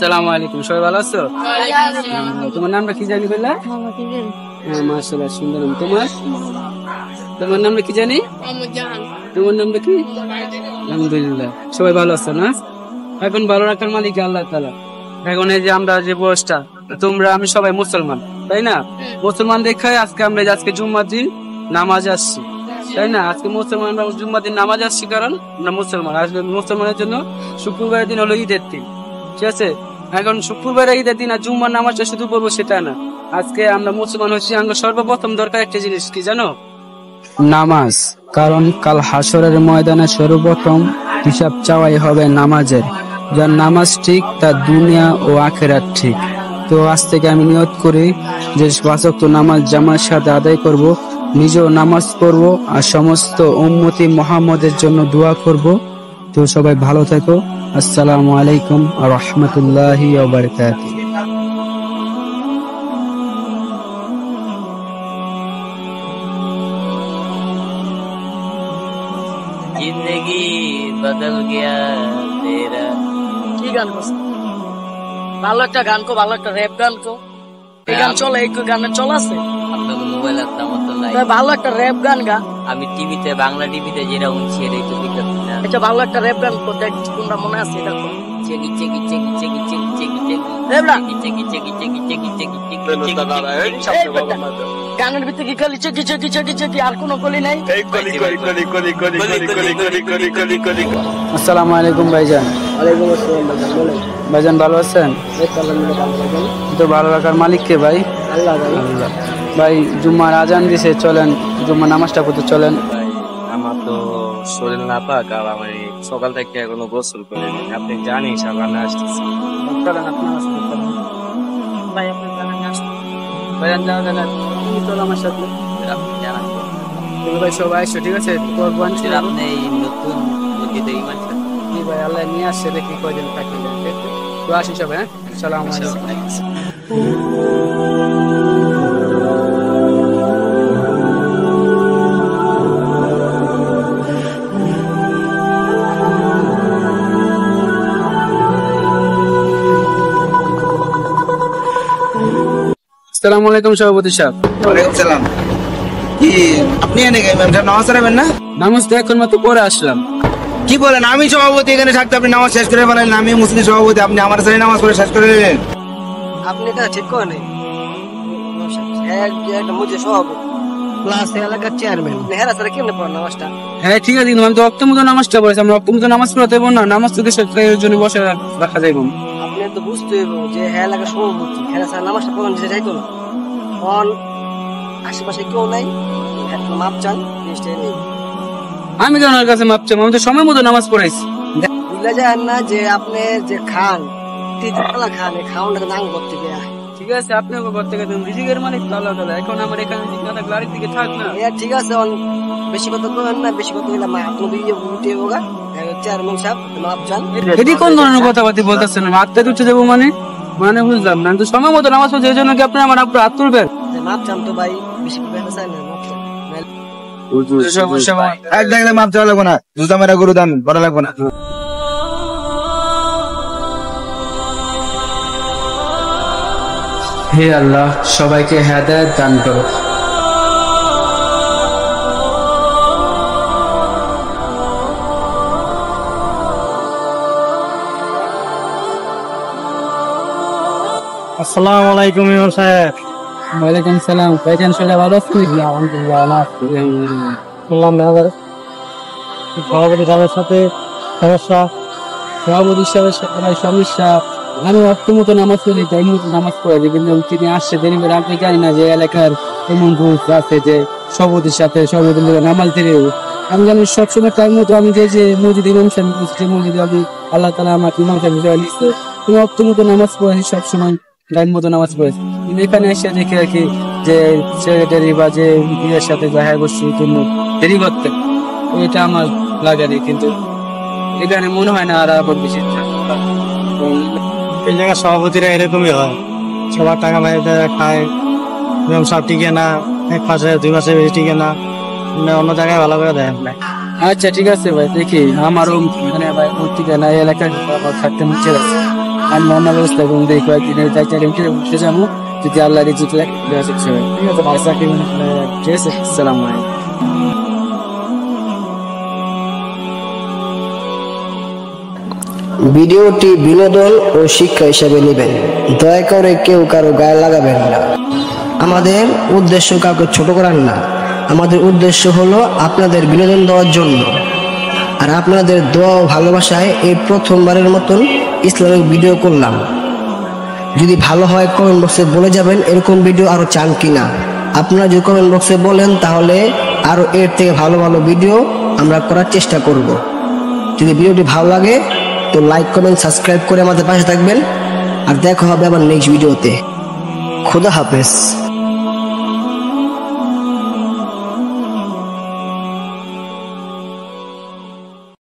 আসসালামু আলাইকুম, সবাই ভালো আছো? তোমার নামটা কি জানি বললা? হ্যাঁ, মাশাআল্লাহ, সুন্দর নাম। তোমার নামটা কি জানি? তোমার নামটা কি? আলহামদুলিল্লাহ, সবাই ভালো আছো না? এখন ভালো রাখার মালিক আল্লাহ তাআলা। এখন এই যে আমরা যে বয়সটা, তোমরা আমি সবাই মুসলমান, তাই না? মুসলমান দেখায় আজকে আমরা আজকে জুম্মার দিন নামাজ আসছি, তাই না? আজকে মুসলমানরা জুম্মার দিন নামাজ আসছি কারণ আমরা মুসলমান। আজকে মুসলমানের জন্য শুক্রবারের দিন হলো ঈদের দিন, ঠিক আছে? এখন শুক্রবারের ঈদের দিন আর জুম্মার নামাজটা শুধু পড়বো সেটা না। আজকে আমরা মুসলমান হচ্ছি, আমরা সর্বপ্রথম দরকার একটা জিনিস কি জানো? নামাজ। কারণ কাল হাসরের ময়দানে সর্বপ্রথম হিসাব চাওয়াই হবে নামাজের। যার নামাজ ঠিক তার দুনিয়া ও আখিরাত ঠিক। তো আজ থেকে আমি নিয়ত করি যে 5 ওয়াক্ত নামাজ জামাতের সাথে আদায় করব, নিজেও নামাজ পড়ব আর সমস্ত উম্মতি মুহাম্মদের জন্য দোয়া করব। তো সবাই ভালো থেকো। আসসালামু আলাইকুম ওয়া রাহমাতুল্লাহি ওয়া বারাকাতুহু। जिंदगी बदल गया तेरा। কি গান করছে? ভালো একটা গান কো, ভালো একটা র্যাপ গান কো। এই গান চলে, এই গানের চল আছে? আপনার মোবাইল একটা মতো নাই। ভালো একটা র্যাপ গান গা। আমি টিভিতে, বাংলা টিভিতে যেটা শুনছি এটাই তো বুঝতে না। আচ্ছা, ভালো একটা র্যাপ গান কো, দেখ কোনটা মনে আছে এটা কো। চেকি চেকি চেকি চেকি চেকি চেকি চেকি রেবলা চেকি চেকি চেকি চেকি চেকি চেকি গানের ভিতরে কি খালি চেকি চেকি চেকি চেকি আর কোনো কলি নাই? আসসালামু আলাইকুম ভাইজান। ওয়ালাইকুম আসসালাম ভাইজান, বলেন। ভাইজান ভালো আছেন? তো ভালো রাখার মালিক কে ভাই? আল্লাহ ভাই। আল্লাহ। ভাই জুম্মার আজান দিছে, চলেন জুম্মার নামাজটা পড়তে চলেন। আমার তো শরীর না পাক, আর আমি সকাল থেকে এখনো গোসল করিনি। আপনি জানি সাবান আসতেছি। চলেন আপনি নামাজ পড়তে চলেন। ভাই আপনি গানে আসুন। ভাইজান যাও যাও, তুমি চলো আমার সাথে। আপনি জানান বলো ভাই সবাই আসো, ঠিক আছে? কোরবান ছিল আপনি এই নতুন মসজিদ ইমান কি ভাই, আল্লাহ নিয়ে আসছে, দেখি কয়দিন থাকি। তো আসি সবাই, হ্যাঁ? আসসালামু আলাইকুম। আসসালামু আলাইকুম সভাপতি সাহেব। ওয়ালাইকুম সালাম। কি আপনি এনে নামাজ পড়াবেন না? নামাজ তো এখন মাত্র পরে আসলাম। কি বলেন? আমি সভাপতি, এখানে থাকতে আপনি নামাজ শেষ করে ফেলেন। আমি মুসলিম সভাপতি, আপনি আমার সাথে নামাজ পড়ে শেষ করে দিলেন। আপনি এটা ঠিক করে নেই। একটা মুজে সভাপতি প্লাস এলাকার চেয়ারম্যান, হেরা স্যার কেমনে পড়ান নামাজটা? হ্যাঁ ঠিক আছে, কিন্তু আমি তো অক্তমত নামাজটা পড়েছি। আমরা অক্তমত নামাজ পড়াতে পারবো না, নামাজ তো দেশের জন্য বসে রাখা যাইব। আপনি তো বুঝতে হইব যে হ্যাঁ এলাকার সভাপতি, হেরা স্যার নামাজটা পড়ান দিতে চাইতো না। এখন আশেপাশে কেউ নাই, মাপ চান, জিনিসটা নেই। আমি তো ওনার কাছে মাপ চাইবো, আমি তো সময় মতো নামাজ পড়াইছি। বুঝলা যায় না যে আপনি যে খান তিনবেলা খান, এই খাওয়ানটাকে নাং করতে গিয়ে ঠিক আছে, আপনি ঘর থেকে রিজিকের মালিক তো আল্লাহ তাআলা। এখন আমার এখানে ঠিক না থাকলে আরেক দিকে থাক না। ঠিক আছে, বেশি কথা বলেন না, বেশি কথা বললে আপনি দিয়ে উঠে হোগা চেয়ারম্যান সাহেব মাপ চান। এটি কোন ধরনের কথাবার্তা বলতেছেন? আত্মা উঠে দেবো মানে বুঝলাম না। তো সময় মতো নামাজ পড়ছে, এই জন্য কি আপনি আমার আপনার হাত তুলবেন? মাপ চান তো ভাই, বেশি কথা চাই না, মাপ চান। এক দেখলে মাপ চাওয়া লাগবো না, জুতা মেরা গরু দান করা লাগবো না। হে আল্লাহ, সবাইকে হেদায়েত দান করো। আসসালামু আলাইকুম ইমাম সাহেব। ওয়ালাইকুম সালাম। ভাইজান শরীর ভালো আছে? আলহামদুলিল্লাহ ভালো আছি। বললাম সভাপতি সাহেবের সাথে সমস্যা। সভাপতি সাহেবের সাথে সমস্যা, আমি অক্তমত নামাজ পড়ি, টাইম মতো নামাজ পড়াই, কিন্তু তিনি আসছে দেরি করে। আপনি জানি না যে এলাকার এমন রুলস আছে যে সভাপতির সাথে সভাপতির লোক নামাজ দেরি। আমি জানি সবসময় টাইম মতো আমি যে মসজিদ ইমাম সাহেব যে মসজিদে আমি আল্লাহ তাআলা আমার ইমাম সাহেব নিচ্ছে, তুমি অক্তমত নামাজ পড়াই, সবসময় টাইম মতো নামাজ পড়েছি। কিন্তু এখানে এসে দেখে আর কি যে সেক্রেটারি বা যে ইয়ের সাথে দেখা করছি জন্য দেরি করতে, এটা আমার লাগে। কিন্তু এখানে মনে হয় না আর আবার বেশি। এই জায়গায় সভাপতিরা এরকমই হয়, সবার টাকা বাইরে খায়, নিয়ম সব টিকে না, 1 মাসে 2 মাসে বেশি টিকে না, অন্য জায়গায় ভালো করে দেয়। আচ্ছা ঠিক আছে ভাই, দেখি আমারও মানে ভাই ঠিকানা এলাকায় থাকতে নিচে আছে। আমি অন্য ব্যবস্থা করুন দেখি কয়েকদিনের উঠে যাবো যদি আল্লাহ রিজিক লাগে ঠিক আছে ভাই চাকরি ঠিক আছে সালাম আলাইকুম। ভিডিওটি বিনোদন ও শিক্ষা হিসেবে নেবেন, দয়া করে কেউ কারো গায়ে লাগাবেন না। আমাদের উদ্দেশ্য কাউকে ছোট করার না, আমাদের উদ্দেশ্য হলো আপনাদের বিনোদন দেওয়ার জন্য। আর আপনাদের দোয়া ও ভালোবাসায় এই প্রথমবারের মতন ইসলামিক ভিডিও করলাম। যদি ভালো হয় কমেন্ট বক্সে বলে যাবেন এরকম ভিডিও আরো চান কিনা। আপনারা যদি কমেন্ট বক্সে বলেন তাহলে আরো এর থেকে ভালো ভালো ভিডিও আমরা করার চেষ্টা করব। যদি ভিডিওটি ভালো লাগে তো লাইক কমেন্ট সাবস্ক্রাইব করে আমাদের পাশে থাকবেন। আর দেখা হবে আবার নেক্সট ভিডিওতে। খোদা হাফেজ।